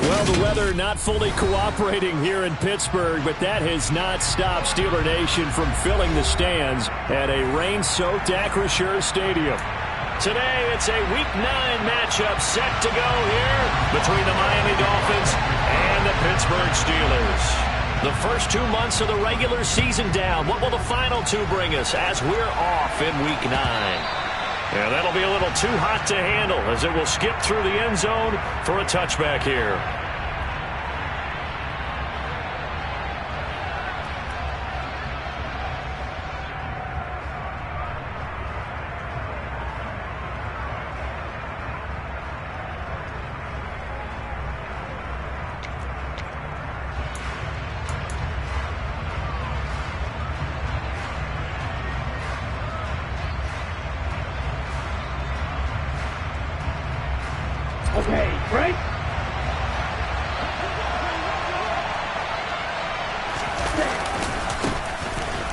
Well, the weather not fully cooperating here in Pittsburgh, but that has not stopped Steeler Nation from filling the stands at a rain-soaked Acrisure Stadium. Today, it's a Week 9 matchup set to go here between the Miami Dolphins and the Pittsburgh Steelers. The first 2 months of the regular season down. What will the final 2 bring us as we're off in Week 9? Yeah, that'll be a little too hot to handle as it will skip through the end zone for a touchback here. Okay, break.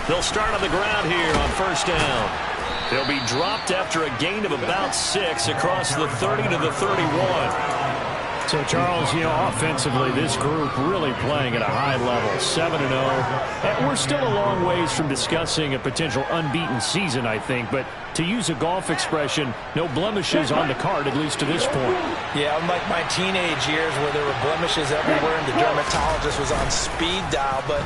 They'll start on the ground here on first down. They'll be dropped after a gain of about 6 across the 30 to the 31. So, Charles, offensively, this group really playing at a high level, 7-0. And we're still a long ways from discussing a potential unbeaten season, I think. But to use a golf expression, no blemishes on the card, at least to this point. Yeah, unlike my teenage years where there were blemishes everywhere and the dermatologist was on speed dial. But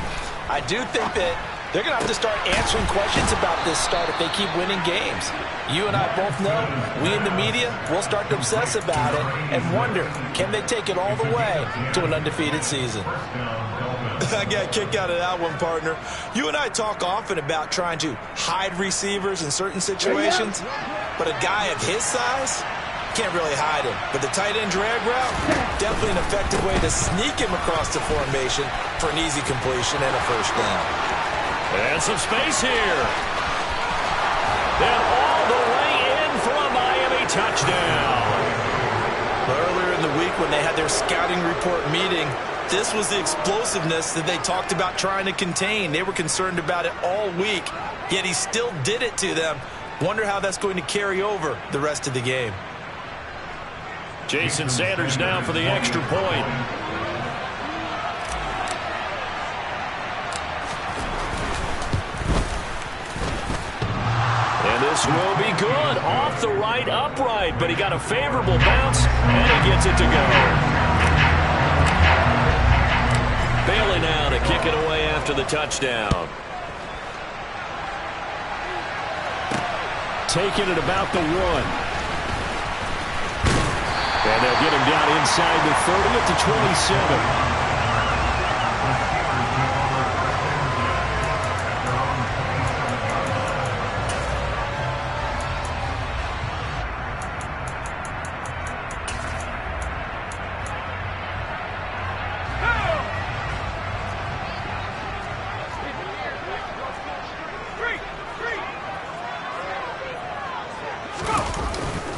I do think that they're going to have to start answering questions about this start if they keep winning games. You and I both know, we in the media, we'll start to obsess about it and wonder, can they take it all the way to an undefeated season? I got a kick out of that one, partner. You and I talk often about trying to hide receivers in certain situations, but a guy of his size can't really hide him. But the tight end drag route, definitely an effective way to sneak him across the formation for an easy completion and a first down. And some space here. And all the way in for a Miami touchdown. Earlier in the week when they had their scouting report meeting, this was the explosiveness that they talked about trying to contain. They were concerned about it all week, yet he still did it to them. Wonder how that's going to carry over the rest of the game. Jason Sanders now for the extra point. This will be good. Off the right upright, but he got a favorable bounce, and he gets it to go. Bailey now to kick it away after the touchdown. Taking it about the 1. And they'll get him down inside the 30 at the 27.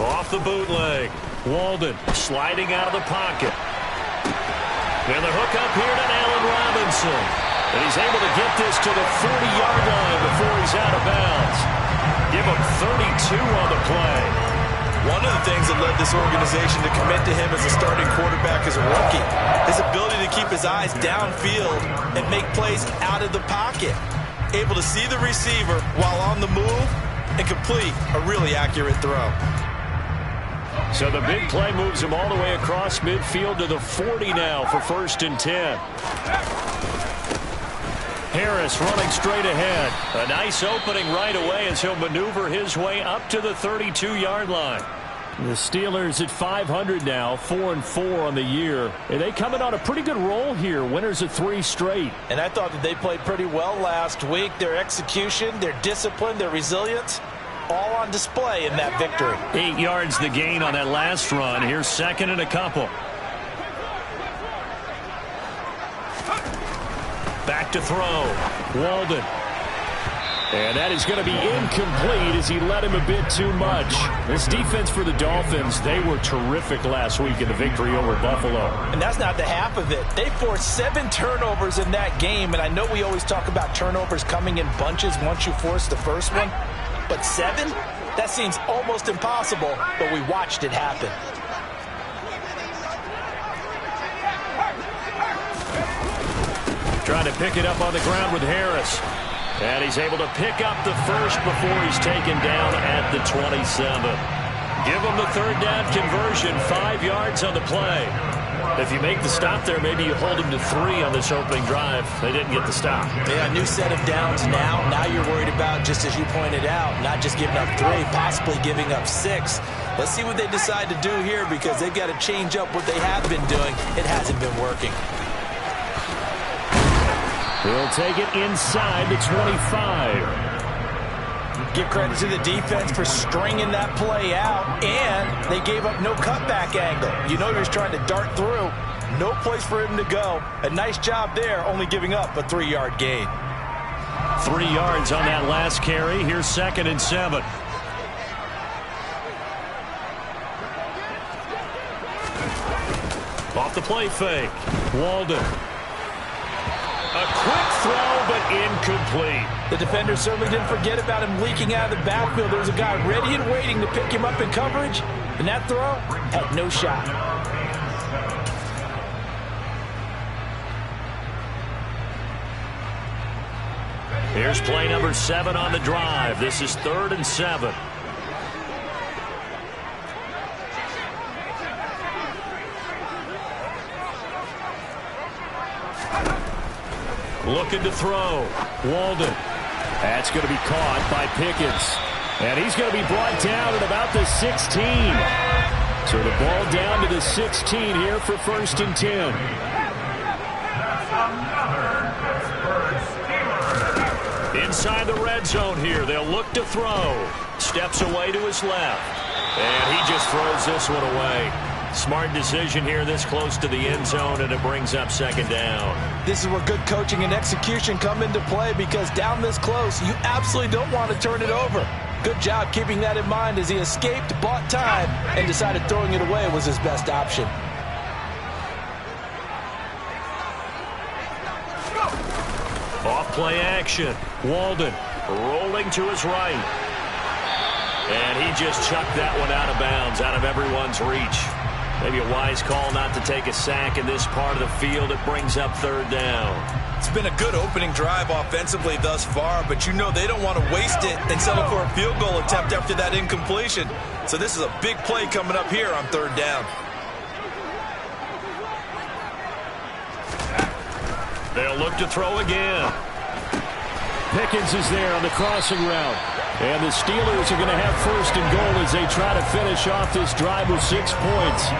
Off the bootleg. Walden sliding out of the pocket. And the hook up here to Allen Robinson. And he's able to get this to the 40-yard line before he's out of bounds. Give him 32 on the play. One of the things that led this organization to commit to him as a starting quarterback as a rookie, his ability to keep his eyes downfield and make plays out of the pocket. Able to see the receiver while on the move and complete a really accurate throw. So the big play moves him all the way across midfield to the 40 now for 1st and 10. Harris running straight ahead. A nice opening right away as he'll maneuver his way up to the 32-yard line. The Steelers at 500 now, 4-4 on the year. And they coming on a pretty good roll here. Winners of 3 straight. And I thought that they played pretty well last week. Their execution, their discipline, their resilience, all on display in that victory. 8 yards the gain on that last run. Here's 2nd and a couple. Back to throw. Walden. And that is going to be incomplete as he led him a bit too much. This defense for the Dolphins, they were terrific last week in the victory over Buffalo. And that's not the half of it. They forced 7 turnovers in that game, and I know we always talk about turnovers coming in bunches once you force the first one. But 7? That seems almost impossible, but we watched it happen. Trying to pick it up on the ground with Harris. And he's able to pick up the first before he's taken down at the 27. Give him the third down conversion, 5 yards on the play. If you make the stop there, maybe you hold him to 3 on this opening drive. They didn't get the stop. Yeah, new set of downs now. Now you're worried about, just as you pointed out, not just giving up 3, possibly giving up 6. Let's see what they decide to do here, because they've got to change up what they have been doing. It hasn't been working. He'll take it inside the 25. Give credit to the defense for stringing that play out, and they gave up no cutback angle. You know he was trying to dart through. No place for him to go. A nice job there, only giving up a 3-yard gain. 3 yards on that last carry. Here's 2nd and 7. Off the play fake. Walden. A quick throw, but incomplete. The defender certainly didn't forget about him leaking out of the backfield. There was a guy ready and waiting to pick him up in coverage, and that throw had no shot. Here's play number 7 on the drive. This is 3rd and 7. Looking to throw. Walden. That's going to be caught by Pickens. And he's going to be brought down at about the 16. So the ball down to the 16 here for 1st and 10. Inside the red zone here. They'll look to throw. Steps away to his left. And he just throws this one away. Smart decision here this close to the end zone, and it brings up 2nd down. This is where good coaching and execution come into play, because down this close, you absolutely don't want to turn it over. Good job keeping that in mind as he escaped, bought time, and decided throwing it away was his best option. Off play action. Walden rolling to his right. And he just chucked that one out of bounds, out of everyone's reach. Maybe a wise call not to take a sack in this part of the field. It brings up 3rd down. It's been a good opening drive offensively thus far, but you know they don't want to waste it and settle for a field goal attempt after that incompletion. So this is a big play coming up here on 3rd down. They'll look to throw again. Pickens is there on the crossing route. And the Steelers are going to have 1st and goal as they try to finish off this drive with 6 points.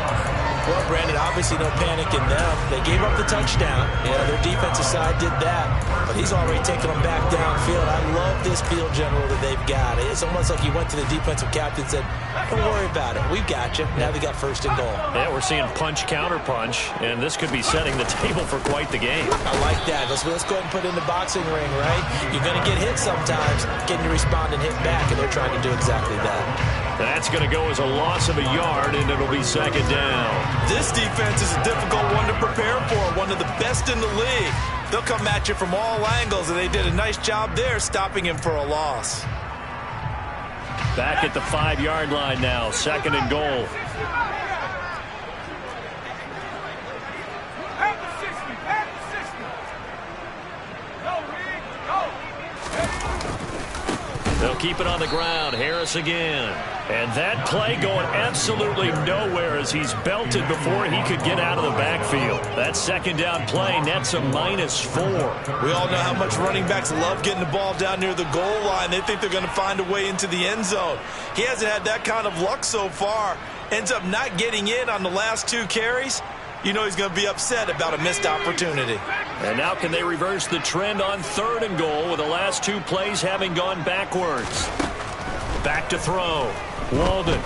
Well, Brandon, obviously no panic in them. They gave up the touchdown. Yeah, their defensive side did that. But he's already taken them back downfield. I love this field general that they've got. It's almost like he went to the defensive captain and said, don't worry about it. We've got you. Now they got 1st and goal. Yeah, we're seeing punch, counter punch, and this could be setting the table for quite the game. I like that. Let's go ahead and put it in the boxing ring, right? You're going to get hit sometimes. Can you respond and hit back? And they're trying to do exactly that. That's going to go as a loss of a yard, and it'll be 2nd down. This defense is a difficult one to prepare for, one of the best in the league. They'll come at you from all angles, and they did a nice job there stopping him for a loss. Back at the 5-yard line now, 2nd and goal. They'll keep it on the ground. Harris again. And that play going absolutely nowhere as he's belted before he could get out of the backfield. That 2nd down play nets a -4. We all know how much running backs love getting the ball down near the goal line. They think they're going to find a way into the end zone. He hasn't had that kind of luck so far. Ends up not getting in on the last 2 carries. You know he's going to be upset about a missed opportunity. And now can they reverse the trend on 3rd and goal with the last 2 plays having gone backwards? Back to throw. Walden.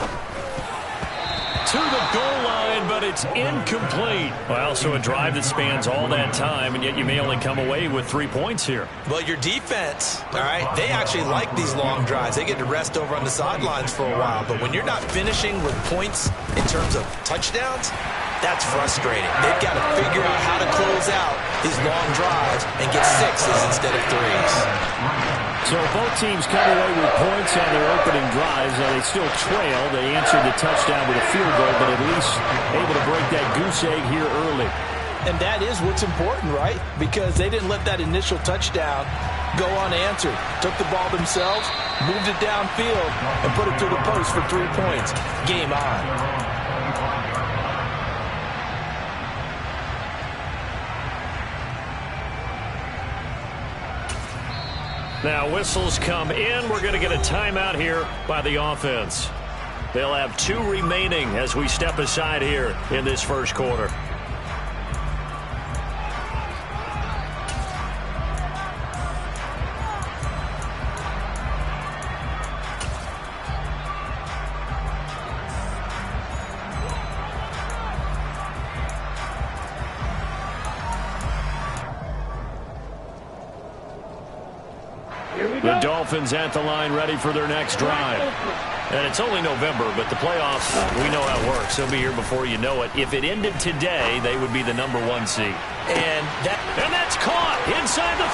To the goal line, but it's incomplete. Well, so a drive that spans all that time, and yet you may only come away with 3 points here. Well, your defense, all right, they actually like these long drives. They get to rest over on the sidelines for a while. But when you're not finishing with points in terms of touchdowns, that's frustrating. They've got to figure out how to close out these long drives and get 6s instead of 3s. So both teams come away with points on their opening drives. Now they still trail. They answered the touchdown with a field goal, but at least able to break that goose egg here early. And that is what's important, right? Because they didn't let that initial touchdown go unanswered. Took the ball themselves, moved it downfield, and put it through the post for 3 points. Game on. Now whistles come in. We're going to get a timeout here by the offense. They'll have 2 remaining as we step aside here in this first quarter. The Dolphins at the line ready for their next drive. And it's only November, but the playoffs, we know how it works. They'll be here before you know it. If it ended today, they would be the #1 seed. And that's caught inside the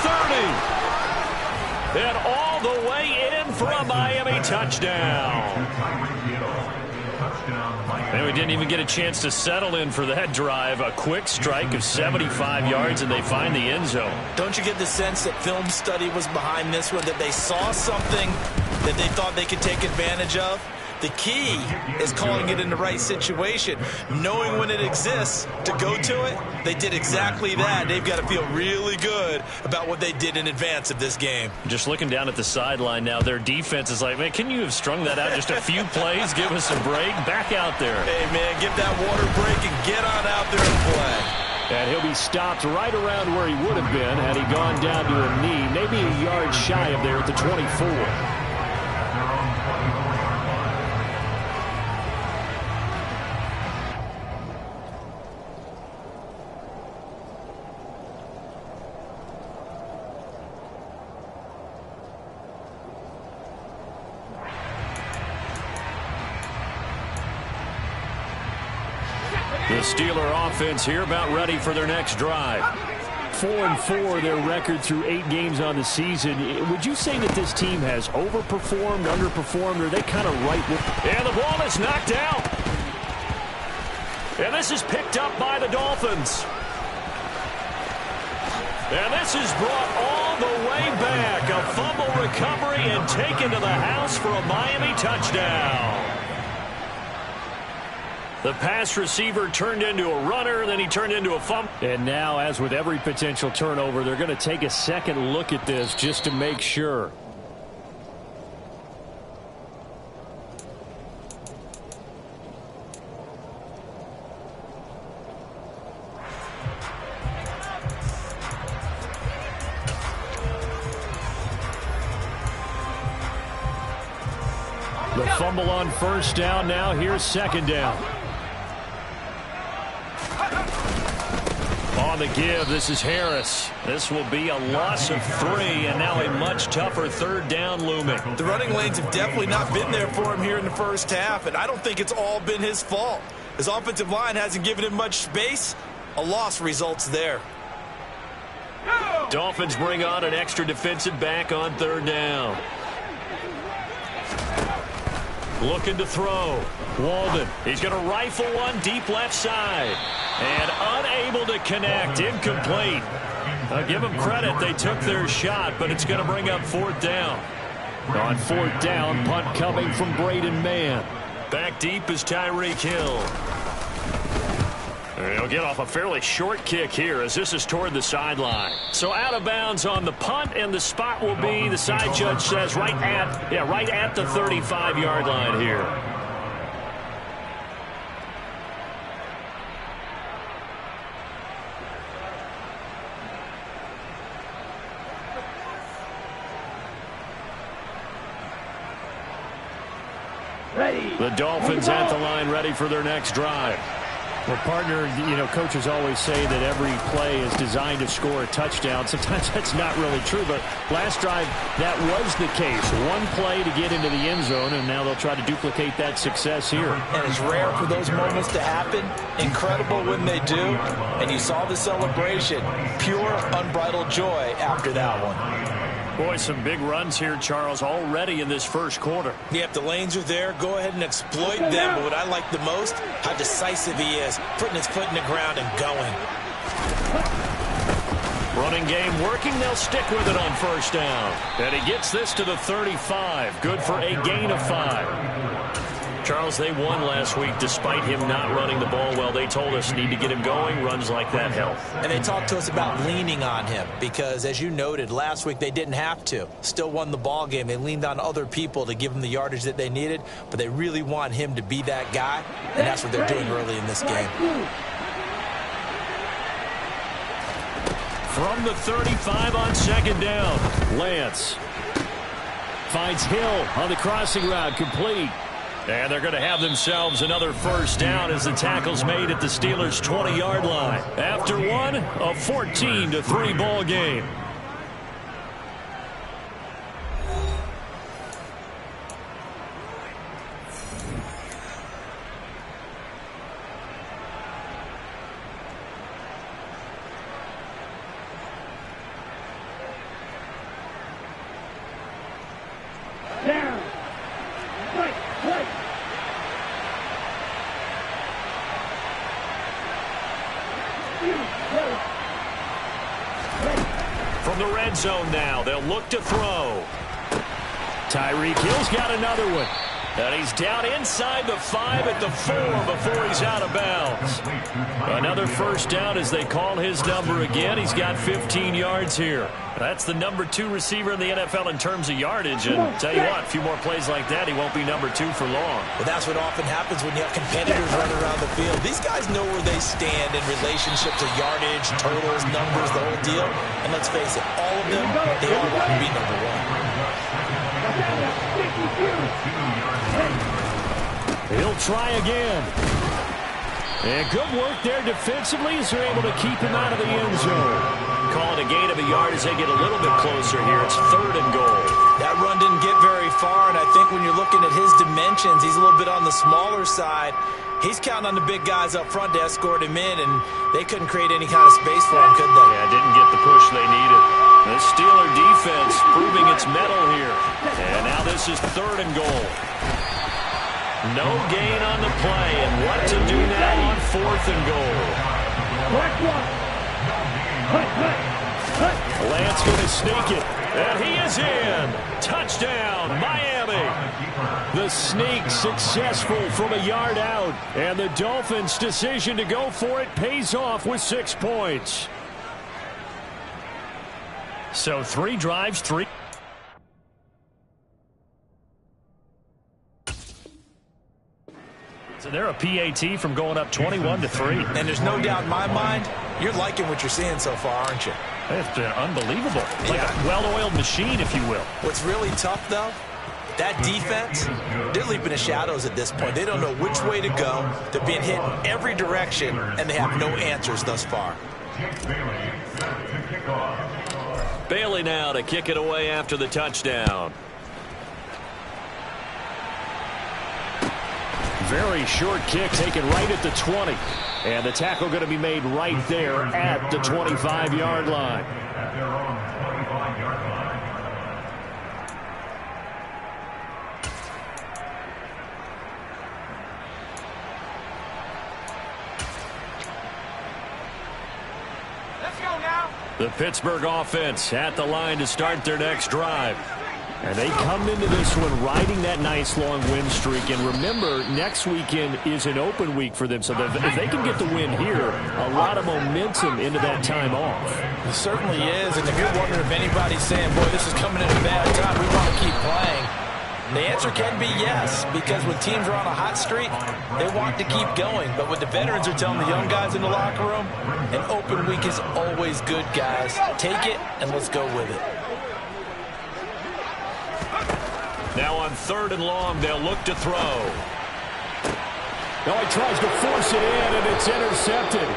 30. And all the way in for a Miami touchdown. And we didn't even get a chance to settle in for that drive. A quick strike of 75 yards, and they find the end zone. Don't you get the sense that film study was behind this one, that they saw something that they thought they could take advantage of? The key is calling it in the right situation, knowing when it exists to go to it. They did exactly that. They've got to feel really good about what they did in advance of this game. Just looking down at the sideline now, their defense is like, man, can you have strung that out just a few plays? Give us a break. Back out there. Hey, man, give that water break and get on out there and play. And he'll be stopped right around where he would have been had he gone down to a knee, maybe a yard shy of there at the 24. The Steeler offense here about ready for their next drive. 4-4 their record through 8 games on the season. Would you say that this team has overperformed, underperformed, or are they kind of right with... And the ball is knocked out. And this is picked up by the Dolphins. And this is brought all the way back. A fumble recovery and taken to the house for a Miami touchdown. The pass receiver turned into a runner, then he turned into a fumble. And now, as with every potential turnover, they're going to take a second look at this just to make sure. The fumble on first down. Now here's second down. On the give, this is Harris. This will be a loss of 3, and now a much tougher third down looming. The running lanes have definitely not been there for him here in the first half, and I don't think it's all been his fault. His offensive line hasn't given him much space. A loss results there. Dolphins bring on an extra defensive back on third down. Looking to throw. Walden. He's going to rifle one deep left side. And unable to connect. Incomplete. I'll give them credit. They took their shot, but it's going to bring up fourth down. On fourth down, punt coming from Braden Mann. Back deep is Tyreek Hill. He'll get off a fairly short kick here as this is toward the sideline. So out of bounds on the punt, and the spot will be, the side judge says, right at the 35-yard line here. The Dolphins at the line ready for their next drive. Well, partner, coaches always say that every play is designed to score a touchdown. Sometimes that's not really true, but last drive, that was the case. One play to get into the end zone, and now they'll try to duplicate that success here. And it's rare for those moments to happen. Incredible when they do. And you saw the celebration. Pure, unbridled joy after that one. Boy, some big runs here, Charles, already in this first quarter. Yep, the lanes are there. Go ahead and exploit them. But what I like the most, how decisive he is, putting his foot in the ground and going. Running game working. They'll stick with it on first down. And he gets this to the 35. Good for a gain of 5. Charles, they won last week despite him not running the ball well. They told us need to get him going. Runs like that help. And they talked to us about leaning on him because, as you noted, last week they didn't have to. Still won the ball game. They leaned on other people to give them the yardage that they needed, but they really want him to be that guy, and that's what they're doing early in this game. From the 35 on second down, Lance finds Hill on the crossing route, complete. And they're going to have themselves another first down as the tackle's made at the Steelers' 20-yard line. After one, a 14-3 ball game. From the red zone now, they'll look to throw. Tyreek Hill's got another one. And he's down inside the 5 at the 4 before he's out of bounds. Another first down as they call his number again. He's got 15 yards here. That's the number 2 receiver in the NFL in terms of yardage. And tell you what, a few more plays like that, he won't be number 2 for long. Well, that's what often happens when you have competitors running around the field. These guys know where they stand in relationship to yardage, totals, numbers, the whole deal. And let's face it, all of them, they all want to be number 1. He'll try again. And good work there defensively as they're able to keep him out of the end zone. Calling a gain of a yard as they get a little bit closer here. It's 3rd and goal. That run didn't get very far, and I think when you're looking at his dimensions, he's a little bit on the smaller side. He's counting on the big guys up front to escort him in, and they couldn't create any kind of space for him, could they? Yeah, didn't get the push they needed. The Steeler defense proving its mettle here. And now this is 3rd and goal. No gain on the play, and what to do now on 4th and goal. Lance going to sneak it, and he is in. Touchdown, Miami. The sneak successful from a yard out, and the Dolphins' decision to go for it pays off with 6 points. So 3 drives, 3. So they're a PAT from going up 21-3. And there's no doubt in my mind, you're liking what you're seeing so far, aren't you? It's been unbelievable. Like a well-oiled machine, if you will. What's really tough, though, that defense, they're leaping the shadows at this point. They don't know which way to go. They're being hit in every direction, and they have no answers thus far. Bailey now to kick it away after the touchdown. Very short kick taken right at the 20. And the tackle going to be made right there at the 25-yard line. Let's go now. The Pittsburgh offense at the line to start their next drive. And they come into this one riding that nice long win streak. And remember, next weekend is an open week for them. So if they can get the win here, a lot of momentum into that time off. It certainly is. And if you're wondering if anybody's saying, boy, this is coming at a bad time, we want to keep playing, the answer can be yes. Because when teams are on a hot streak, they want to keep going. But what the veterans are telling the young guys in the locker room, an open week is always good, guys. Take it and let's go with it. Now on 3rd and long, they'll look to throw. Now he tries to force it in, and it's intercepted.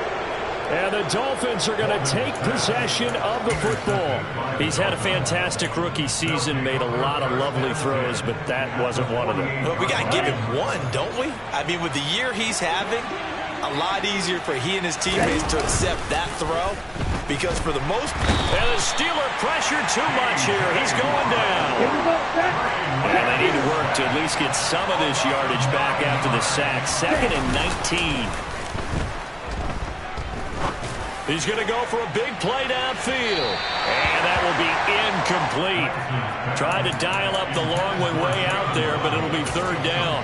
And the Dolphins are going to take possession of the football. He's had a fantastic rookie season, made a lot of lovely throws, but that wasn't one of them. Well, we got to give him one, don't we? I mean, with the year he's having, a lot easier for he and his teammates to accept that throw. Because for the most part, and the Steeler pressure too much here. He's going down. And they need to work to at least get some of this yardage back after the sack. 2nd and 19. He's going to go for a big play downfield. And that will be incomplete. Tried to dial up the long way out there, but it'll be third down.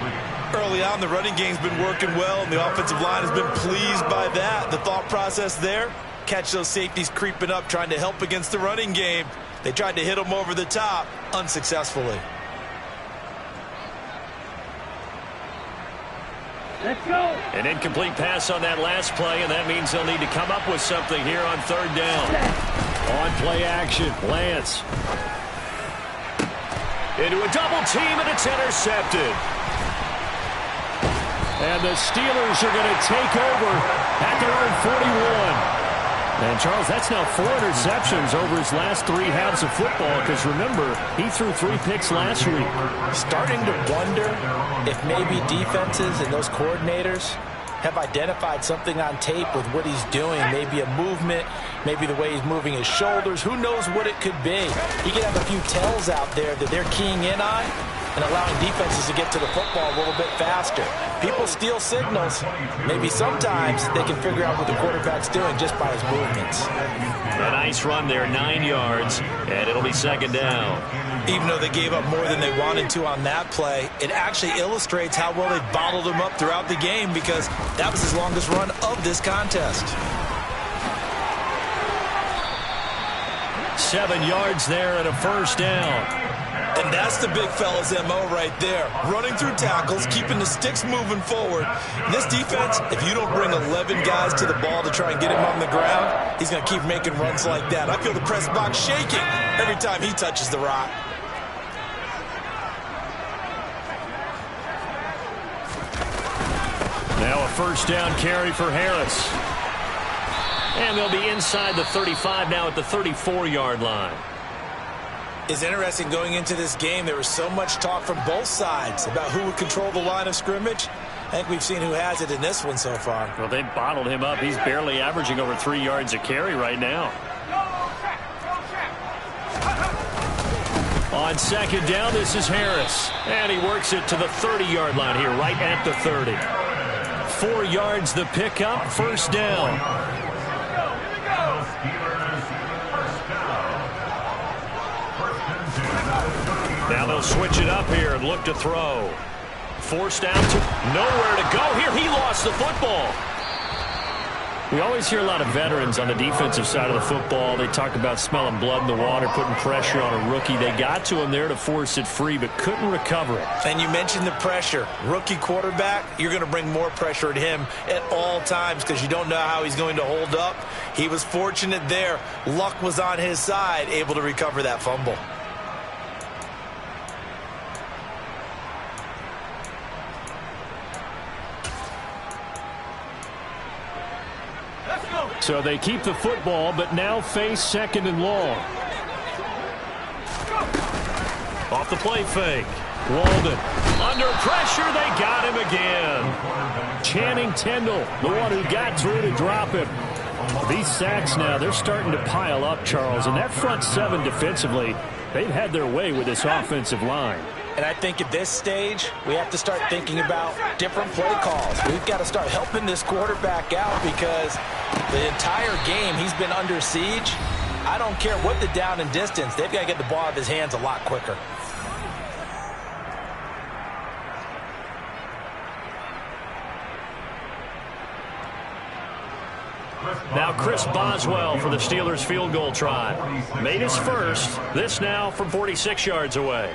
Early on, the running game's been working well, and the offensive line has been pleased by that. The thought process there, catch those safeties creeping up, trying to help against the running game. They tried to hit them over the top, unsuccessfully. Let's go. An incomplete pass on that last play, and that means they'll need to come up with something here on third down. On play action, Lance. Into a double team, and it's intercepted. And the Steelers are going to take over at their own 41. And, Charles, that's now 4 interceptions over his last 3 halves of football because, remember, he threw 3 picks last week. Starting to wonder if maybe defenses and those coordinators have identified something on tape with what he's doing. Maybe a movement, maybe the way he's moving his shoulders. Who knows what it could be? He could have a few tells out there that they're keying in on and allowing defenses to get to the football a little bit faster. People steal signals. Maybe sometimes they can figure out what the quarterback's doing just by his movements. A nice run there, 9 yards, and it'll be second down. Even though they gave up more than they wanted to on that play, it actually illustrates how well they bottled him up throughout the game because that was his longest run of this contest. 7 yards there and a first down. And that's the big fella's MO right there. Running through tackles, keeping the sticks moving forward. And this defense, if you don't bring 11 guys to the ball to try and get him on the ground, he's going to keep making runs like that. I feel the press box shaking every time he touches the rock. Now a first down carry for Harris. And they'll be inside the 35 now at the 34-yard line. It's interesting going into this game. There was so much talk from both sides about who would control the line of scrimmage. I think we've seen who has it in this one so far. Well, they bottled him up. He's barely averaging over 3 yards a carry right now. On second down, this is Harris. And he works it to the 30-yard line here, right at the 30. 4 yards the pickup, first down. Now they'll switch it up here and look to throw. Forced out to nowhere to go here. He lost the football. We always hear a lot of veterans on the defensive side of the football. They talk about smelling blood in the water, putting pressure on a rookie. They got to him there to force it free, but couldn't recover it. And you mentioned the pressure. Rookie quarterback, you're going to bring more pressure at him at all times because you don't know how he's going to hold up. He was fortunate there. Luck was on his side, able to recover that fumble. So they keep the football, but now face second and long. Off the play fake. Walden. Under pressure, they got him again. Channing Tindall, the one who got through to drop him. These sacks now, they're starting to pile up, Charles. And that front seven defensively, they've had their way with this offensive line. And I think at this stage, we have to start thinking about different play calls. We've got to start helping this quarterback out because the entire game he's been under siege. I don't care what the down and distance. They've got to get the ball out of his hands a lot quicker. Now Chris Boswell for the Steelers field goal try. Made his first. This now from 46 yards away.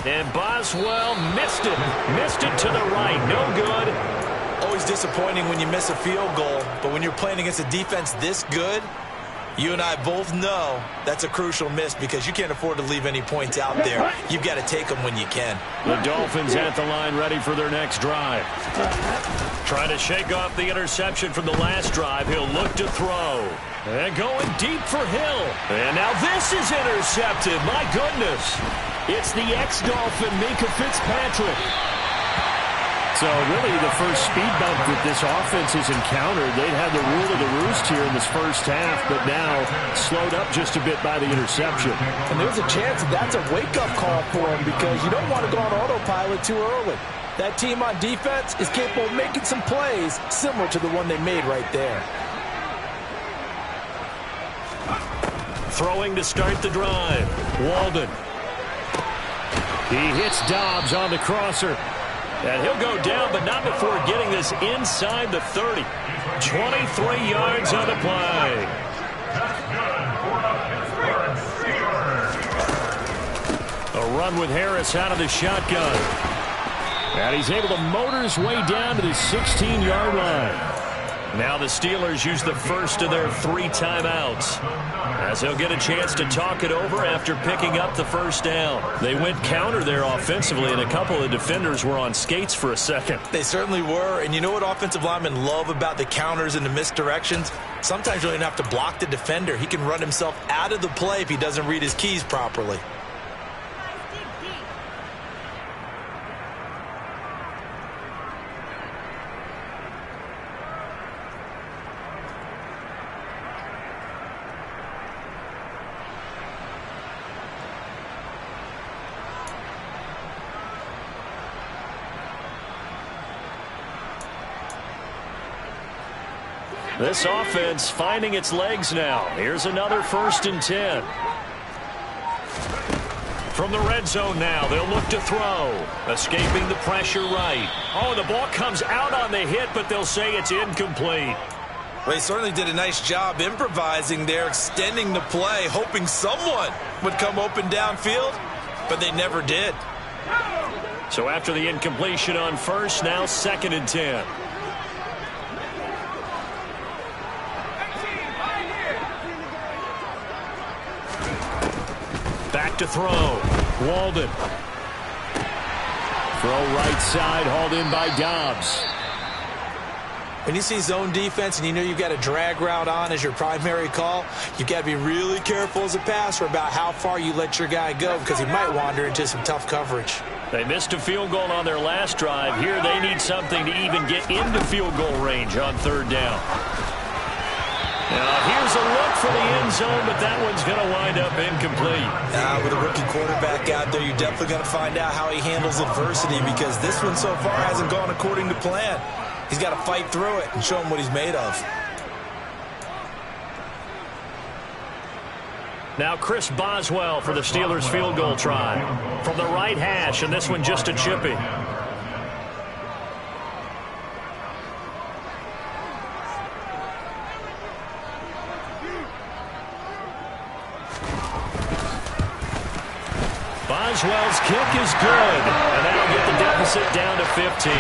And Boswell missed it. Missed it to the right. No good. Always disappointing when you miss a field goal, but when you're playing against a defense this good, you and I both know that's a crucial miss because you can't afford to leave any points out there. You've got to take them when you can. The Dolphins at the line ready for their next drive. Trying to shake off the interception from the last drive. He'll look to throw. And going deep for Hill. And now this is intercepted. My goodness. It's the ex-Dolphin, Minkah Fitzpatrick. So really the first speed bump that this offense has encountered. They'd had the rule of the roost here in this first half, but now slowed up just a bit by the interception. And there's a chance that's a wake-up call for him because you don't want to go on autopilot too early. That team on defense is capable of making some plays similar to the one they made right there. Throwing to start the drive. Walden. He hits Dobbs on the crosser. And he'll go down, but not before getting this inside the 30. 23 yards on the play. A run with Harris out of the shotgun. And he's able to motor his way down to the 16-yard line. Now the Steelers use the first of their 3 timeouts, as they'll get a chance to talk it over after picking up the first down. They went counter there offensively, and a couple of defenders were on skates for a second. They certainly were, and you know what offensive linemen love about the counters and the misdirections? Sometimes you don't even have to block the defender. He can run himself out of the play if he doesn't read his keys properly. This offense finding its legs now. Here's another 1st and 10. From the red zone now, they'll look to throw. Escaping the pressure right. Oh, the ball comes out on the hit, but they'll say it's incomplete. Well, he certainly did a nice job improvising there, extending the play, hoping someone would come open downfield, but they never did. So after the incompletion on first, now 2nd and 10. Back to throw. Walden. Throw right side, hauled in by Dobbs. When you see zone defense and you know you've got a drag route on as your primary call, you've got to be really careful as a passer about how far you let your guy go, because he might wander into some tough coverage. They missed a field goal on their last drive. Here they need something to even get into field goal range on 3rd down. Now here's a look for the end zone, but that one's going to wind up incomplete. With a rookie quarterback out there, you're definitely going to find out how he handles adversity, because this one so far hasn't gone according to plan. He's got to fight through it and show him what he's made of. Now Chris Boswell for the Steelers field goal try. From the right hash, and this one just a chippy. Boswell's kick is good, and that'll get the deficit down to 15.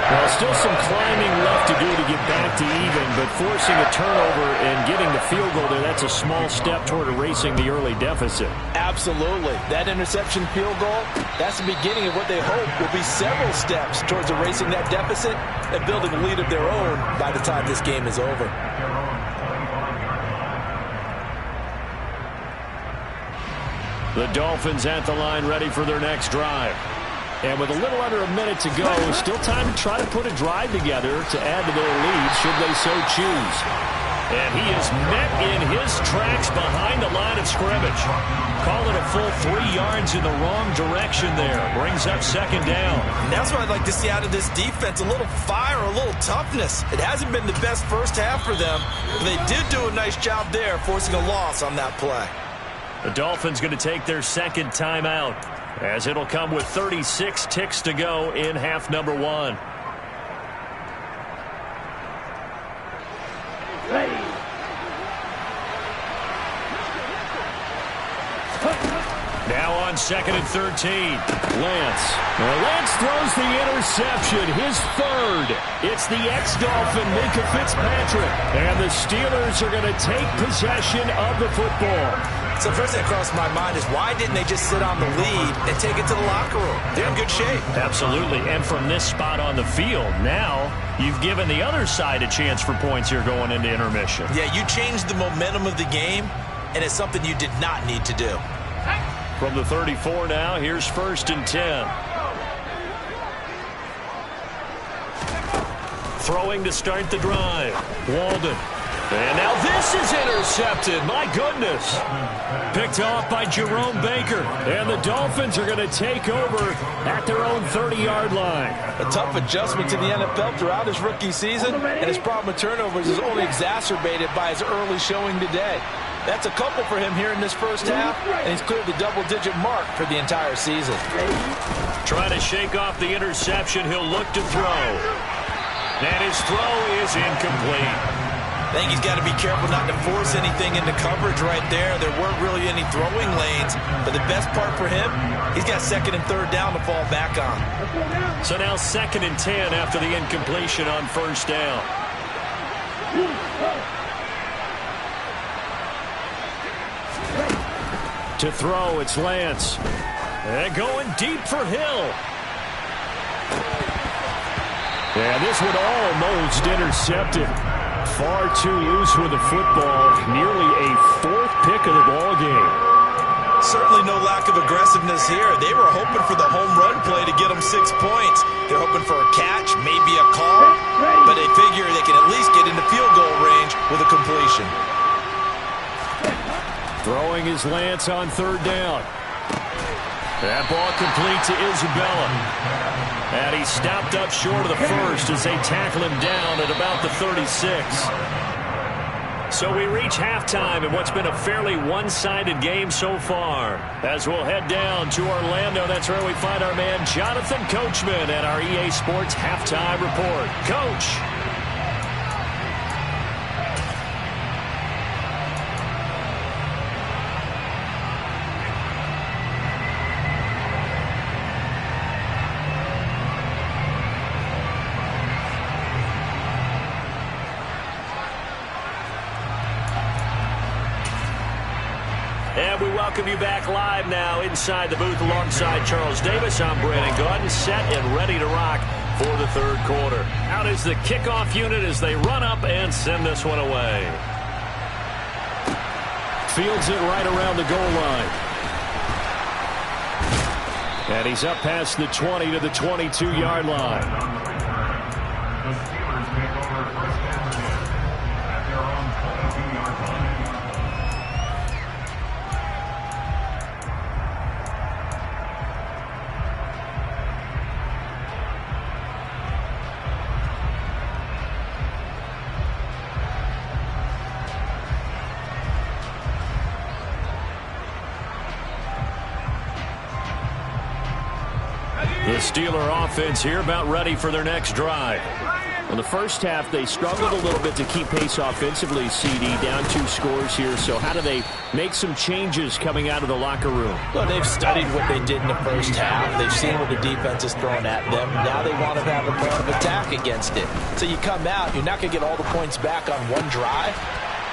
Well, still some climbing left to do to get back to even, but forcing a turnover and getting the field goal there, that's a small step toward erasing the early deficit. Absolutely. That interception field goal, that's the beginning of what they hope will be several steps towards erasing that deficit and building a lead of their own by the time this game is over. The Dolphins at the line, ready for their next drive. And with a little under a minute to go, still time to try to put a drive together to add to their lead, should they so choose. And he is met in his tracks behind the line of scrimmage. Call it a full 3 yards in the wrong direction there. Brings up 2nd down. And that's what I'd like to see out of this defense, a little fire, a little toughness. It hasn't been the best first half for them, but they did do a nice job there, forcing a loss on that play. The Dolphins going to take their 2nd timeout, as it'll come with 36 ticks to go in half number 1. Now on 2nd and 13. Lance. Lance throws the interception, his 3rd. It's the ex-Dolphin, Minkah Fitzpatrick. And the Steelers are going to take possession of the football. So first thing that crossed my mind is, why didn't they just sit on the lead and take it to the locker room? They're in good shape. Absolutely. And from this spot on the field, now you've given the other side a chance for points here going into intermission. Yeah, you changed the momentum of the game, and it's something you did not need to do. From the 34 now, here's 1st and 10. Throwing to start the drive. Walden. And now this is intercepted. My goodness. Picked off by Jerome Baker. And the Dolphins are going to take over at their own 30-yard line. A tough adjustment to the NFL throughout his rookie season, and his problem with turnovers is only exacerbated by his early showing today. That's a couple for him here in this first half, and he's cleared the double-digit mark for the entire season. Trying to shake off the interception. He'll look to throw. And his throw is incomplete. I think he's got to be careful not to force anything into coverage right there. There weren't really any throwing lanes, but the best part for him, he's got second and third down to fall back on. So now 2nd and 10 after the incompletion on first down. To throw, it's Lance. And going deep for Hill. And this one almost intercepted. Far too loose with the football. Nearly a 4th pick of the ball game. Certainly no lack of aggressiveness here. They were hoping for the home run play to get them 6 points. They're hoping for a catch, maybe a call, but they figure they can at least get into field goal range with a completion. Throwing is Lance on 3rd down. That ball complete to Isabella. And he stopped up short of the first as they tackle him down at about the 36. So we reach halftime in what's been a fairly one-sided game so far. As we'll head down to Orlando, that's where we find our man Jonathan Coachman at our EA Sports Halftime Report. Coach. And we welcome you back live now inside the booth alongside Charles Davis. I'm Brandon Gaudin, set and ready to rock for the 3rd quarter. Out is the kickoff unit as they run up and send this one away. Fields it right around the goal line. And he's up past the 20 to the 22-yard line. The Steeler offense here about ready for their next drive. In the first half, they struggled a little bit to keep pace offensively, CD, down 2 scores here. So how do they make some changes coming out of the locker room? Well, they've studied what they did in the first half. They've seen what the defense is throwing at them. Now they want to have a plan of attack against it. So you come out, you're not going to get all the points back on one drive,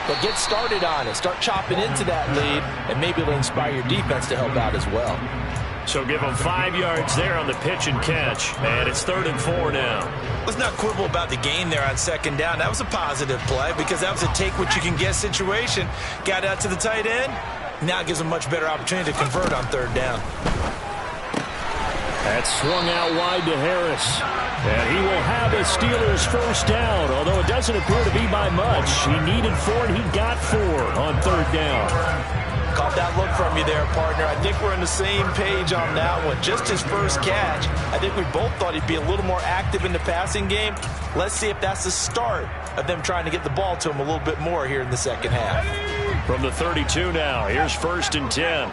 but get started on it. Start chopping into that lead, and maybe it'll inspire your defense to help out as well. So give them 5 yards there on the pitch and catch. And it's 3rd and 4 now. Let's not quibble about the gain there on 2nd down. That was a positive play because that was a take-what-you-can-get situation. Got out to the tight end. Now it gives them much better opportunity to convert on 3rd down. That's swung out wide to Harris. And he will have a Steelers 1st down, although it doesn't appear to be by much. He needed 4, and he got 4 on 3rd down. Caught that look from you there, partner. I think we're on the same page on that one. Just his first catch. I think we both thought he'd be a little more active in the passing game. Let's see if that's the start of them trying to get the ball to him a little bit more here in the 2nd half. From the 32 now, here's 1st and 10.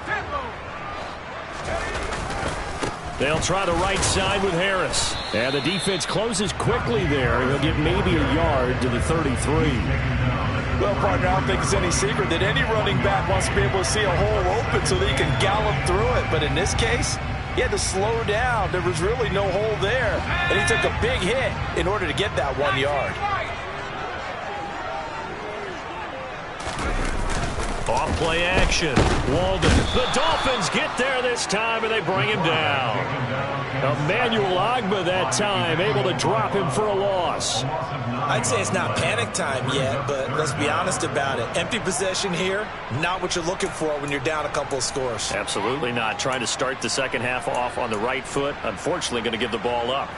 They'll try the right side with Harris. And the defense closes quickly there. He'll get maybe a yard to the 33. Well, partner, I don't think it's any secret that any running back wants to be able to see a hole open so that he can gallop through it. But in this case, he had to slow down. There was really no hole there. And he took a big hit in order to get that 1 yard. Off play action. Walden. The Dolphins get there this time, and they bring him down. Emmanuel Ogbah that time able to drop him for a loss. I'd say it's not panic time yet, but let's be honest about it. Empty possession here, not what you're looking for when you're down a couple of scores. Absolutely not. Trying to start the 2nd half off on the right foot. Unfortunately, going to give the ball up.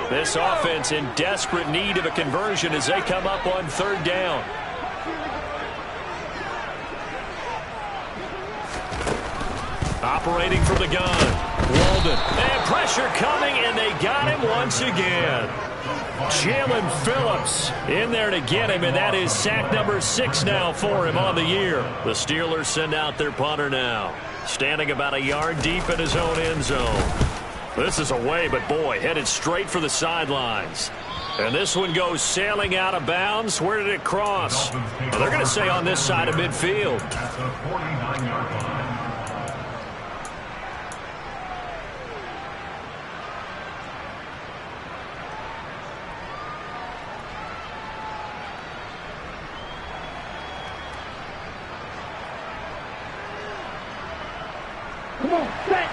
This offense in desperate need of a conversion as they come up on 3rd down. Operating from the gun. Walden. And pressure coming, and they got him once again. Jalen Phillips in there to get him, and that is sack number 6 now for him on the year. The Steelers send out their punter now, standing about a yard deep in his own end zone. This is away, but boy, headed straight for the sidelines. And this one goes sailing out of bounds. Where did it cross? Well, they're going to say on this side of midfield. At the 49-yard line. Come on, set.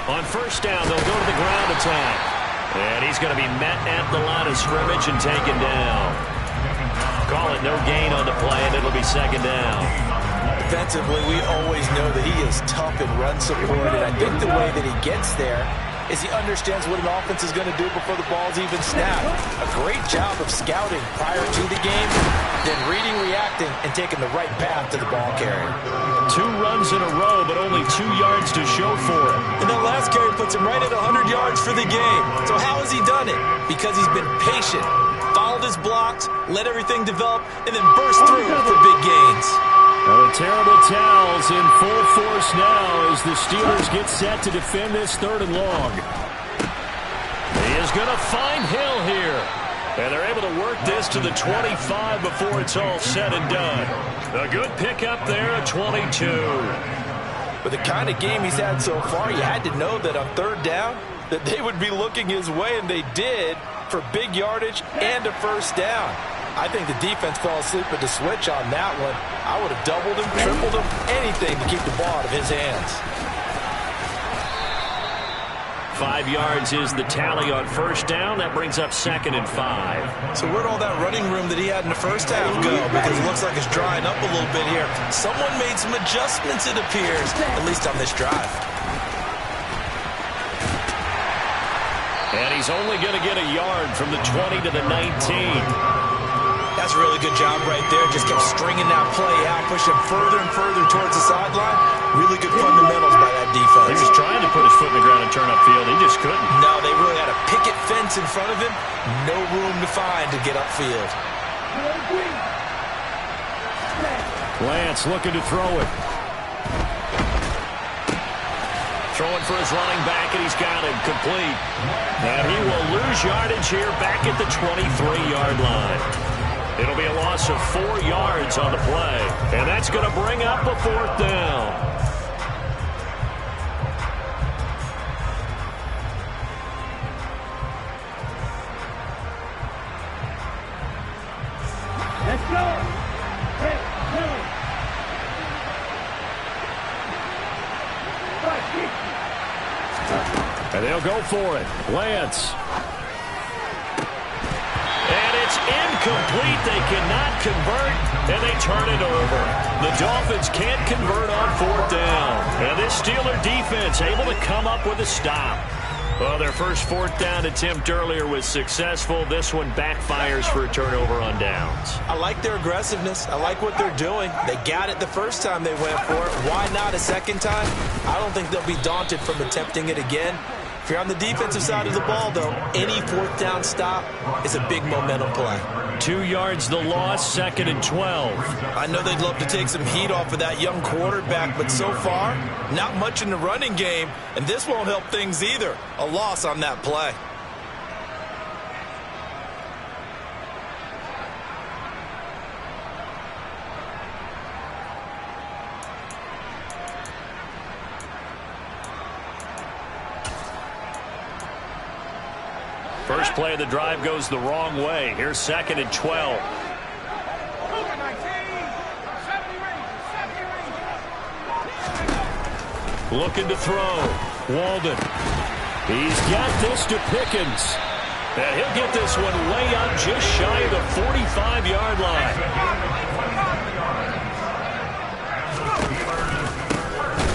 On first down, they'll go to the ground attack. And he's going to be met at the line of scrimmage and taken down. Call it no gain on the play, and it'll be second down. Defensively, we always know that he is tough in run support, and I think the way that he gets there is he understands what an offense is going to do before the ball's even snapped. A great job of scouting prior to the game, then reading, reacting, and taking the right path to the ball carrier. 2 runs in a row, but only 2 yards to show for it. And that last carry puts him right at 100 yards for the game. So how has he done it? Because he's been patient, followed his blocks, let everything develop, and then burst through for big gains. The terrible towels in full force now as the Steelers get set to defend this 3rd and long. He is going to find Hill here. And they're able to work this to the 25 before it's all said and done. A good pickup there at 22. With the kind of game he's had so far, you had to know that on 3rd down that they would be looking his way, and they did, for big yardage and a first down. I think the defense fell asleep at the switch on that one. I would have doubled him, tripled him, anything to keep the ball out of his hands. 5 yards is the tally on first down. That brings up 2nd and 5. So where'd all that running room that he had in the first half go? Because it looks like it's drying up a little bit here. Someone made some adjustments, it appears, at least on this drive. And he's only going to get a yard from the 20 to the 19. That's a really good job right there. Just kept stringing that play out, pushing further and further towards the sideline. Really good fundamentals by that defense. He was trying to put his foot in the ground and turn upfield. He just couldn't. No, they really had a picket fence in front of him. No room to find to get upfield. Lance looking to throw it. Throwing for his running back, and he's got him complete. And he will lose yardage here back at the 23-yard line. It'll be a loss of 4 yards on the play. And that's going to bring up a 4th down. Let's go. And they'll go for it. Lance. And it's incomplete. They cannot convert, and they turn it over. The Dolphins can't convert on 4th down. And this Steeler defense able to come up with a stop. Well, their first 4th down attempt earlier was successful. This one backfires for a turnover on downs. I like their aggressiveness. I like what they're doing. They got it the first time they went for it. Why not a second time? I don't think they'll be daunted from attempting it again. If you're on the defensive side of the ball, though, any 4th down stop is a big momentum play. 2 yards the loss, 2nd and 12. I know they'd love to take some heat off of that young quarterback, but so far, not much in the running game, and this won't help things either. A loss on that play. First play of the drive goes the wrong way. Here's 2nd and 12. Looking to throw. Walden. He's got this to Pickens. And he'll get this one way up just shy of the 45-yard line.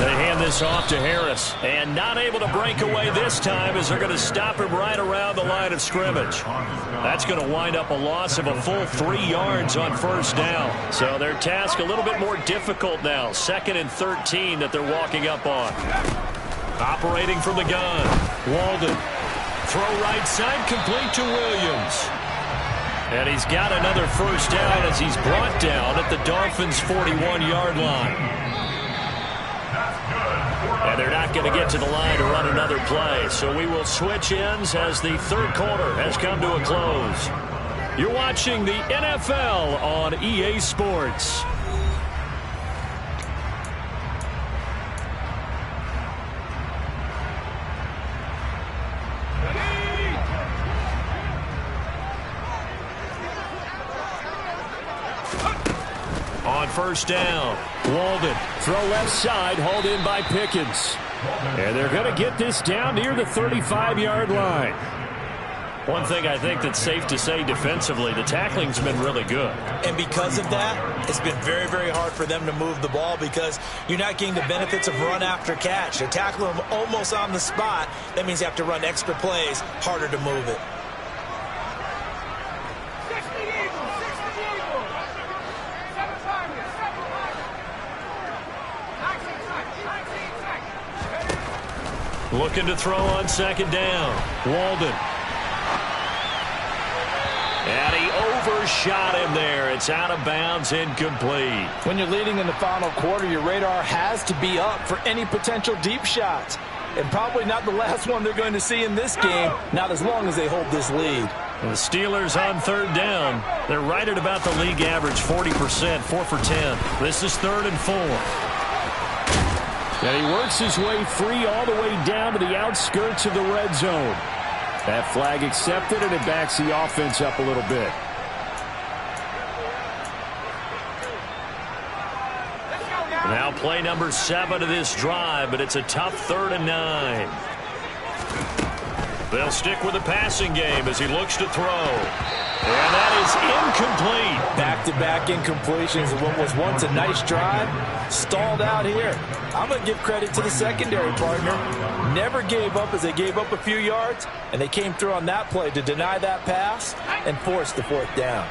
They hand this off to Harris. And not able to break away this time as they're going to stop him right around the line of scrimmage. That's going to wind up a loss of a full 3 yards on first down. So their task a little bit more difficult now. 2nd and 13 that they're walking up on. Operating from the gun. Walden. Throw right side, complete to Williams. And he's got another first down as he's brought down at the Dolphins' 41-yard line. And they're not going to get to the line to run another play. So we will switch ends as the third quarter has come to a close. You're watching the NFL on EA Sports. On first down, Walden, throw left side, hauled in by Pickens. And they're going to get this down near the 35-yard line. One thing I think that's safe to say defensively, the tackling's been really good. And because of that, it's been very, very hard for them to move the ball because you're not getting the benefits of run after catch. They're tackling them almost on the spot. That means you have to run extra plays, harder to move it. Looking to throw on second down. Walden. And he overshot him there. It's out of bounds, incomplete. When you're leading in the final quarter, your radar has to be up for any potential deep shots. And probably not the last one they're going to see in this game, not as long as they hold this lead. And the Steelers on third down. They're right at about the league average, 40%, 4 for 10. This is 3rd and 4. And he works his way free all the way down to the outskirts of the red zone. That flag accepted, and it backs the offense up a little bit. Now play number 7 of this drive, but it's a tough 3rd and 9. They'll stick with the passing game as he looks to throw. And that is incomplete. Back-to-back incompletions of what was once a nice drive. Stalled out here. I'm going to give credit to the secondary partner. Never gave up as they gave up a few yards, and they came through on that play to deny that pass and force the 4th down.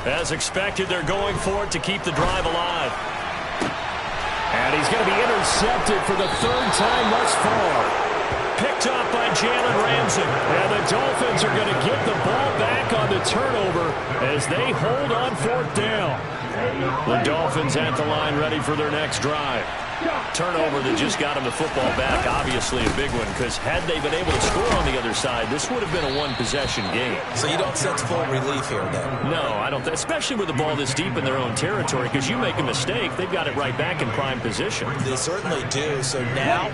As expected, they're going for it to keep the drive alive. And he's going to be intercepted for the 3rd time thus far. Picked up by Jalen Ramsey. And the Dolphins are going to get the ball back on the turnover as they hold on 4th down. The Dolphins at the line ready for their next drive. Turnover that just got them the football back, obviously a big one, because had they been able to score on the other side, this would have been a one-possession game. So you don't sense full relief here, then? No, I don't, especially with the ball this deep in their own territory, because you make a mistake, they've got it right back in prime position. They certainly do. So now,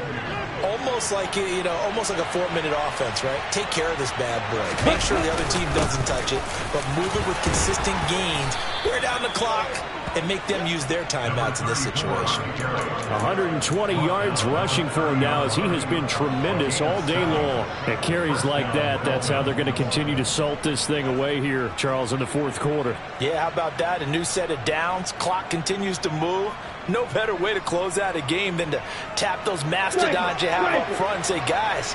almost like, almost like a 4-minute offense, right? Take care of this bad boy. Make sure the other team doesn't touch it, but move it with consistent gains. Wear down the clock and make them use their timeouts in this situation. 120 yards rushing for him now as he has been tremendous all day long. At carries like that, that's how they're going to continue to salt this thing away here, Charles, in the 4th quarter. Yeah, how about that? A new set of downs. Clock continues to move. No better way to close out a game than to tap those mastodons you have up front and say, guys,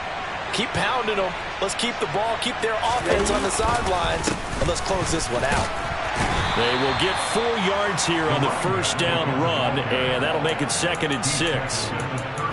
keep pounding them. Let's keep the ball, keep their offense on the sidelines, and let's close this one out. They will get 4 yards here on the first down run, and that'll make it 2nd and 6.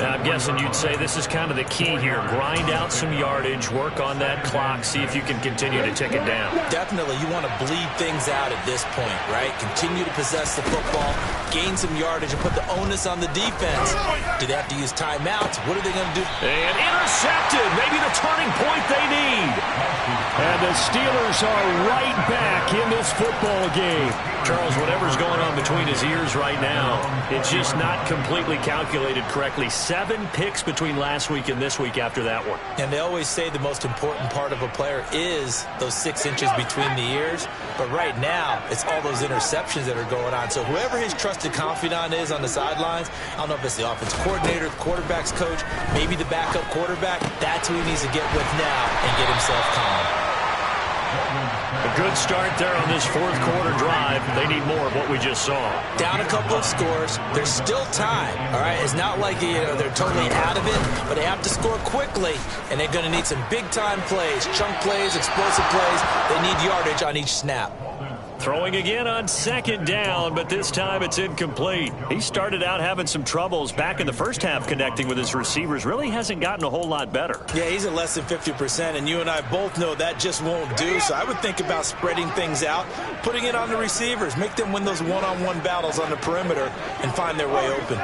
Now, I'm guessing you'd say this is kind of the key here. Grind out some yardage, work on that clock, see if you can continue to tick it down. Definitely, you want to bleed things out at this point, right? Continue to possess the football, gain some yardage, and put the onus on the defense. Do they have to use timeouts? What are they going to do? And intercepted, maybe the turning point they need. And the Steelers are right back in this football game. Charles, whatever's going on between his ears right now, it's just not completely calculated correctly. 7 picks between last week and this week after that one. And they always say the most important part of a player is those 6 inches between the ears. But right now, it's all those interceptions that are going on. So whoever his trusted confidant is on the sidelines, I don't know if it's the offense coordinator, the quarterback's coach, maybe the backup quarterback, that's who he needs to get with now and get himself calm. A good start there on this fourth quarter drive. They need more of what we just saw. Down a couple of scores. There's still time. All right, it's not like they're totally out of it, but they have to score quickly, and they're going to need some big-time plays, chunk plays, explosive plays. They need yardage on each snap. Throwing again on second down, but this time it's incomplete. He started out having some troubles back in the first half connecting with his receivers. Really hasn't gotten a whole lot better. Yeah, he's at less than 50%, and you and I both know that just won't do. So I would think about spreading things out, putting it on the receivers, make them win those one-on-one battles on the perimeter and find their way open.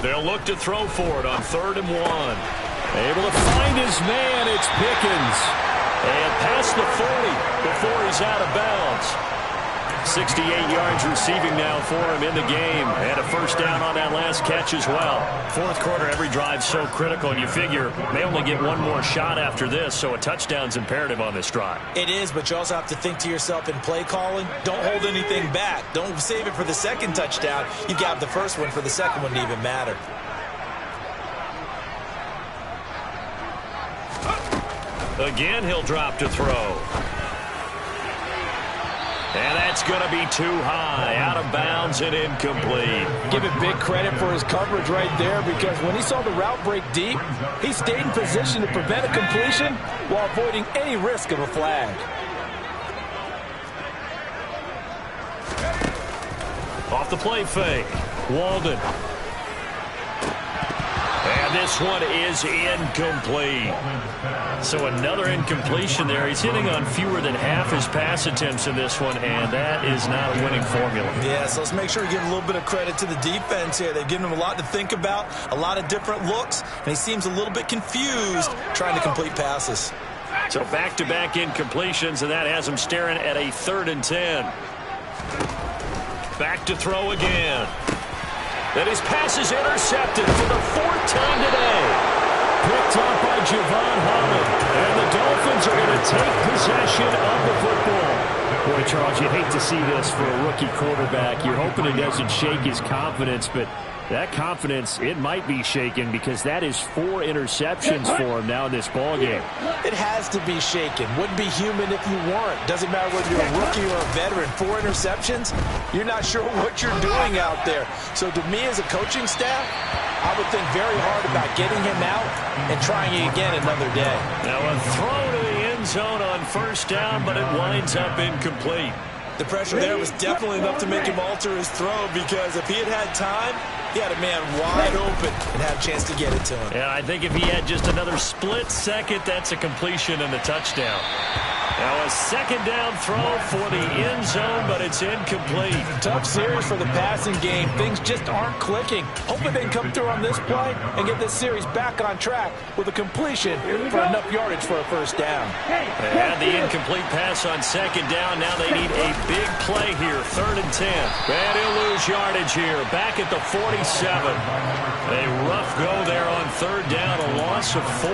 They'll look to throw for it on 3rd and 1. Able to find his man, it's Pickens. And past the 40 before he's out of bounds. 68 yards receiving now for him in the game. And a first down on that last catch as well. Fourth quarter, every drive so critical, and you figure they only get one more shot after this, so a touchdown's imperative on this drive. It is, but you also have to think to yourself in play calling, don't hold anything back. Don't save it for the second touchdown. You got the first one for the second one to even matter. Again, he'll drop to throw. And that's going to be too high, out of bounds and incomplete. Give it big credit for his coverage right there, because when he saw the route break deep, he stayed in position to prevent a completion while avoiding any risk of a flag. Off the play fake, Walden. And this one is incomplete. So another incompletion there. He's hitting on fewer than half his pass attempts in this one, and that is not a winning formula. Yeah, so let's make sure we give a little bit of credit to the defense here. They've given him a lot to think about, a lot of different looks, and he seems a little bit confused trying to complete passes. So back-to-back incompletions, and that has him staring at a 3rd and 10. Back to throw again. Then his pass is intercepted for the 4th time today. Picked up by Javon Holland. And the Dolphins are going to take possession of the football. Boy, Charles, you hate to see this for a rookie quarterback. You're hoping it doesn't shake his confidence, but that confidence, it might be shaken because that is 4 interceptions for him now in this ballgame. It has to be shaken. Wouldn't be human if you weren't. Doesn't matter whether you're a rookie or a veteran. 4 interceptions, you're not sure what you're doing out there. So to me as a coaching staff, I would think very hard about getting him out and trying it again another day. Now a throw to the end zone on 1st down, but it winds up incomplete. The pressure there was definitely enough to make him alter his throw, because if he had time, he had a man wide open and had a chance to get it to him. Yeah, I think if he had just another split second, that's a completion and a touchdown. Now a 2nd down throw for the end zone, but it's incomplete. Tough series for the passing game. Things just aren't clicking. Hoping they can come through on this play and get this series back on track with a completion for enough yardage for a 1st down. They had the incomplete pass on 2nd down. Now they need a big play here, 3rd and 10. And he'll lose yardage here, back at the 47. A rough go there on 3rd down, a loss of 4.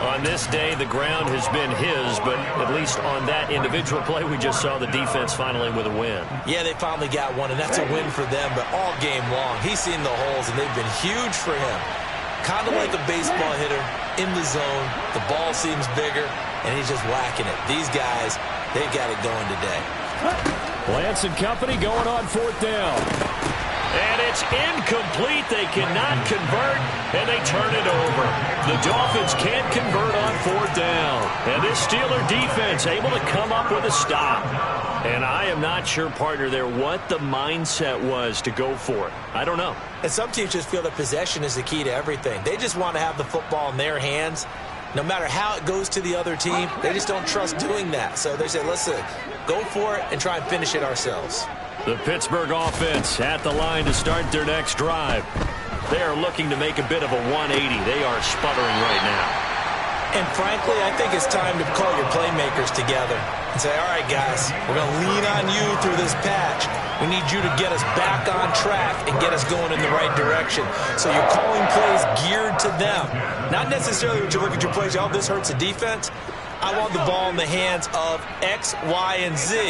On this day, the ground has been his, but at least on that individual play, we just saw the defense finally with a win. Yeah, they finally got one, and that's a win for them, but all game long, he's seen the holes, and they've been huge for him. Kind of like a baseball hitter in the zone. The ball seems bigger, and he's just whacking it. These guys, they've got it going today. Lance and company going on 4th down. And it's incomplete. They cannot convert, and they turn it over. The Dolphins can't convert on 4th down. And this Steeler defense able to come up with a stop. And I am not sure, partner, there what the mindset was to go for it. I don't know. And some teams just feel that possession is the key to everything. They just want to have the football in their hands. No matter how it goes to the other team, they just don't trust doing that. So they say, listen, go for it and try and finish it ourselves. The Pittsburgh offense at the line to start their next drive. They are looking to make a bit of a 180. They are sputtering right now. And frankly, I think it's time to call your playmakers together and say, all right, guys, we're going to lean on you through this patch. We need you to get us back on track and get us going in the right direction. So you're calling plays geared to them. Not necessarily when you look at your plays, oh, this hurts the defense. I want the ball in the hands of X, Y, and Z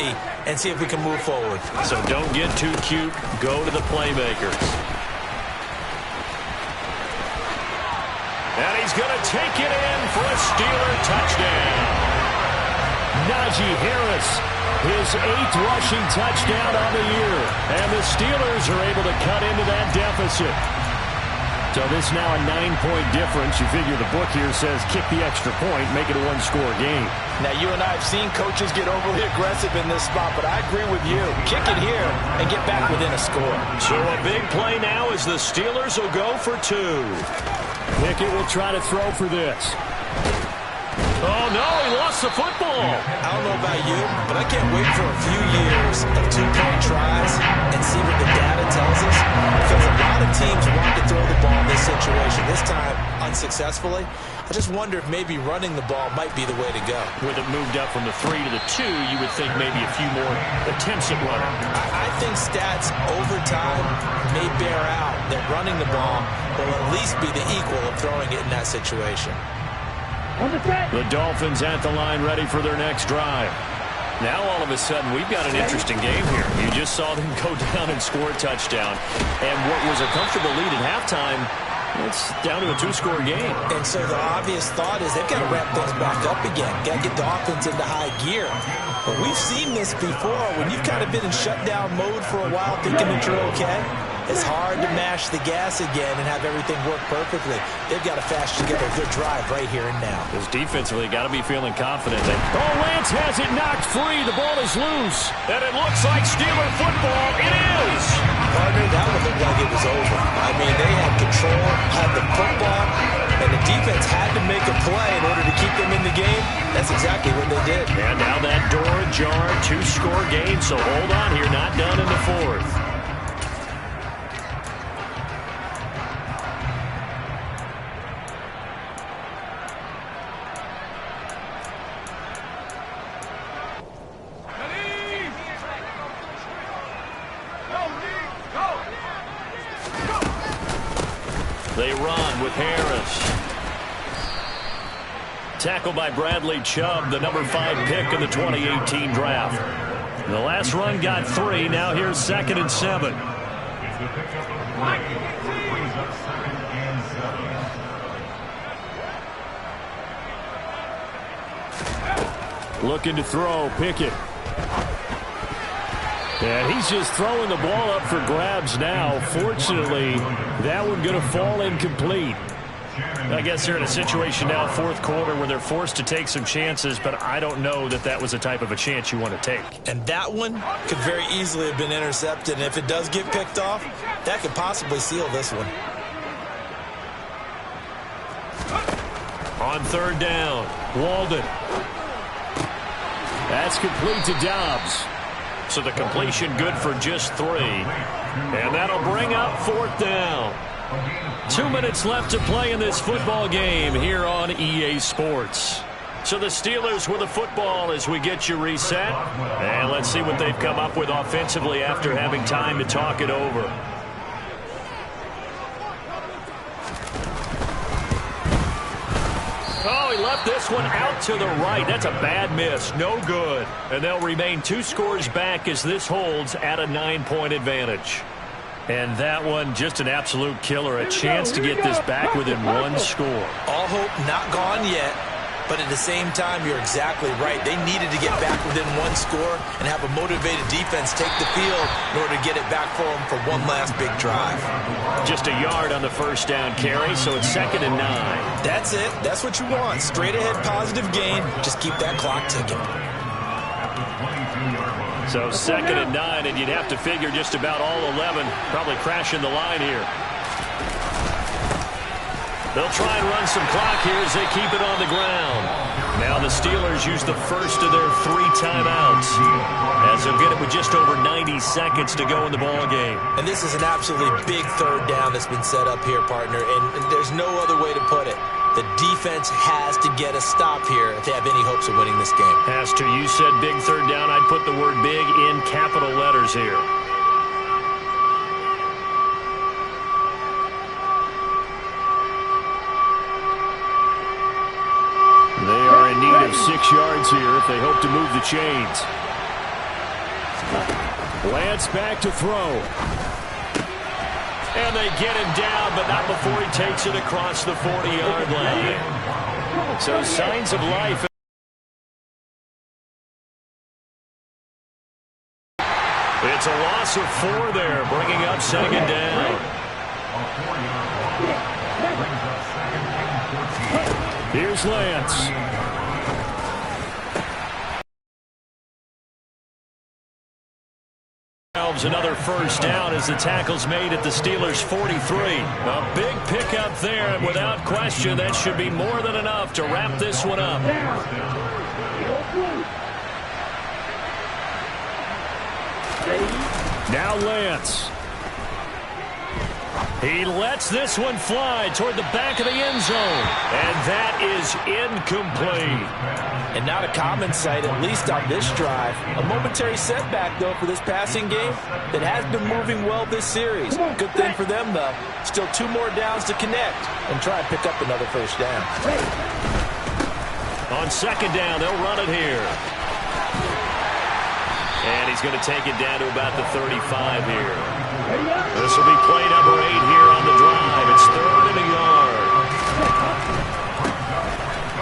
and see if we can move forward. So don't get too cute. Go to the playmakers. And he's going to take it in for a Steeler touchdown. Najee Harris, his 8th rushing touchdown on the year. And the Steelers are able to cut into that deficit. So this now a 9-point difference. You figure the book here says kick the extra point, make it a 1-score game. Now, you and I have seen coaches get overly aggressive in this spot, but I agree with you. Kick it here and get back within a score. So a big play now as the Steelers will go for 2. Pickett will try to throw for this. Oh, no, he lost the football. I don't know about you, but I can't wait for a few years of 2-point tries and see what the data tells us. Because a lot of teams want to throw the ball in this situation, this time unsuccessfully. I just wonder if maybe running the ball might be the way to go. With it moved up from the 3 to the 2, you would think maybe a few more attempts at running. I think stats over time may bear out that running the ball will at least be the equal of throwing it in that situation. The Dolphins at the line ready for their next drive. Now all of a sudden we've got an interesting game here. You just saw them go down and score a touchdown. And what was a comfortable lead at halftime, it's down to a 2-score game. And so the obvious thought is they've got to ramp things back up again. Got to get the offense into high gear. But we've seen this before. When you've kind of been in shutdown mode for a while thinking that you're okay, it's hard to mash the gas again and have everything work perfectly. They've got to fast together a good drive right here and now. Because defensively, got to be feeling confident. Lance has it knocked free. The ball is loose. And it looks like Steeler football. It is. Partner, that one looked like it was over. I mean, they had control, had the football, and the defense had to make a play in order to keep them in the game. That's exactly what they did. And now that door ajar, 2-score game. So hold on here, not done in the 4th. They run with Harris. Tackled by Bradley Chubb, the number 5 pick in the 2018 draft. The last run got 3. Now here's 2nd and 7. Looking to throw, Pickett. And he's just throwing the ball up for grabs now. Fortunately, that one going to fall incomplete. I guess they're in a situation now, 4th quarter, where they're forced to take some chances, but I don't know that that was the type of a chance you want to take. And that one could very easily have been intercepted, and if it does get picked off, that could possibly seal this one. On 3rd down, Walden. That's complete to Dobbs. So the completion good for just 3. And that'll bring up 4th down. 2 minutes left to play in this football game here on EA Sports. So the Steelers with the football as we get you reset. And let's see what they've come up with offensively after having time to talk it over. Oh, he left this one out to the right. That's a bad miss. No good. And they'll remain 2 scores back as this holds at a 9-point advantage. And that one, just an absolute killer. A chance to get this back within 1 score. All hope not gone yet. But at the same time, you're exactly right. They needed to get back within 1 score and have a motivated defense take the field in order to get it back for them for one last big drive. Just a yard on the 1st down carry, so it's 2nd and 9. That's it. That's what you want. Straight ahead positive gain. Just keep that clock ticking. So 2nd and 9, and you'd have to figure just about all 11 probably crashing the line here. They'll try and run some clock here as they keep it on the ground. Now the Steelers use the first of their 3 timeouts, as they'll get it with just over 90 seconds to go in the ball game. And this is an absolutely big third down that's been set up here, partner, and there's no other way to put it. The defense has to get a stop here if they have any hopes of winning this game. Has to. You said big third down. I'd put the word big in capital letters here. They are in need of 6 yards here if they hope to move the chains. Lance back to throw. And they get him down, but not before he takes it across the 40-yard line. So signs of life. It's a loss of 4 there, bringing up second down. Here's Lance. Another first down as the tackle's made at the Steelers' 43. A big pickup there, and without question, that should be more than enough to wrap this one up. Now Lance. He lets this one fly toward the back of the end zone, and that is incomplete. And not a common sight, at least on this drive. A momentary setback, though, for this passing game that has been moving well this series. Good thing for them, though. Still 2 more downs to connect and try and pick up another first down. On second down, they'll run it here. And he's going to take it down to about the 35 here. This will be play number 8 here on the drive. It's 3rd and a yard.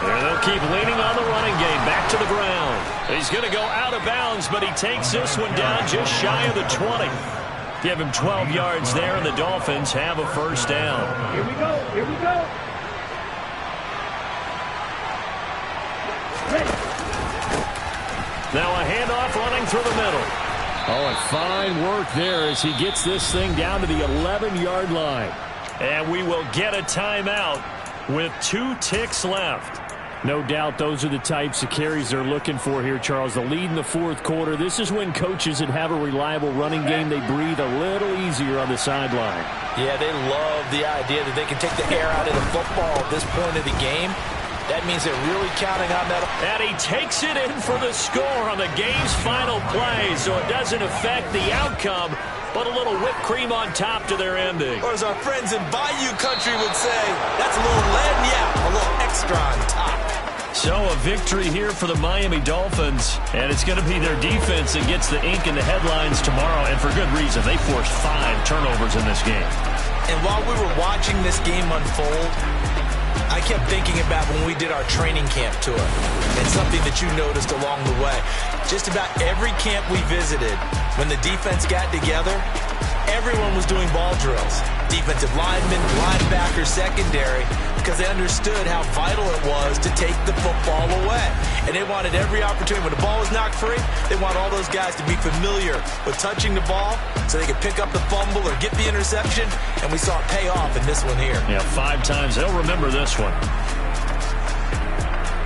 And they'll keep leaning on the running game. Back to the ground. He's going to go out of bounds, but he takes this one down just shy of the 20. Give him 12 yards there, and the Dolphins have a first down. Here we go. Here we go. Ready. Now a handoff running through the middle. Oh, and fine work there as he gets this thing down to the 11-yard line. And we will get a timeout with 2 ticks left. No doubt those are the types of carries they're looking for here, Charles. The lead in the 4th quarter. This is when coaches that have a reliable running game, they breathe a little easier on the sideline. Yeah, they love the idea that they can take the air out of the football at this point of the game. That means they're really counting on that. And he takes it in for the score on the game's final play, so it doesn't affect the outcome, but a little whipped cream on top to their ending. Or as our friends in Bayou Country would say, that's a little lead, yeah, a little extra on top. So a victory here for the Miami Dolphins, and it's going to be their defense that gets the ink in the headlines tomorrow, and for good reason. They forced 5 turnovers in this game. And while we were watching this game unfold, I kept thinking about when we did our training camp tour, and something that you noticed along the way. Just about every camp we visited, when the defense got together, everyone was doing ball drills. Defensive linemen, linebackers, secondary, because they understood how vital it was to take the football away. And they wanted every opportunity. When the ball was knocked free, they want all those guys to be familiar with touching the ball so they could pick up the fumble or get the interception. And we saw it pay off in this one here. Yeah, 5 times. They'll remember this one.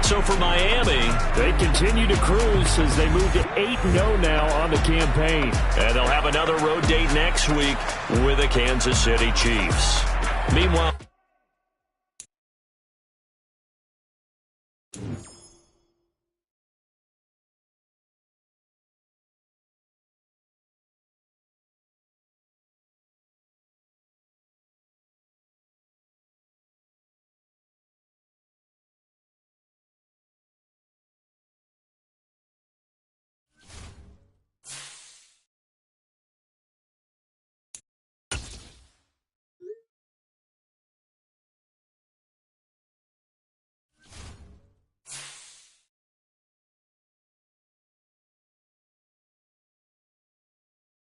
So for Miami, they continue to cruise as they move to 8-0 now on the campaign. And they'll have another road date next week with the Kansas City Chiefs. Meanwhile...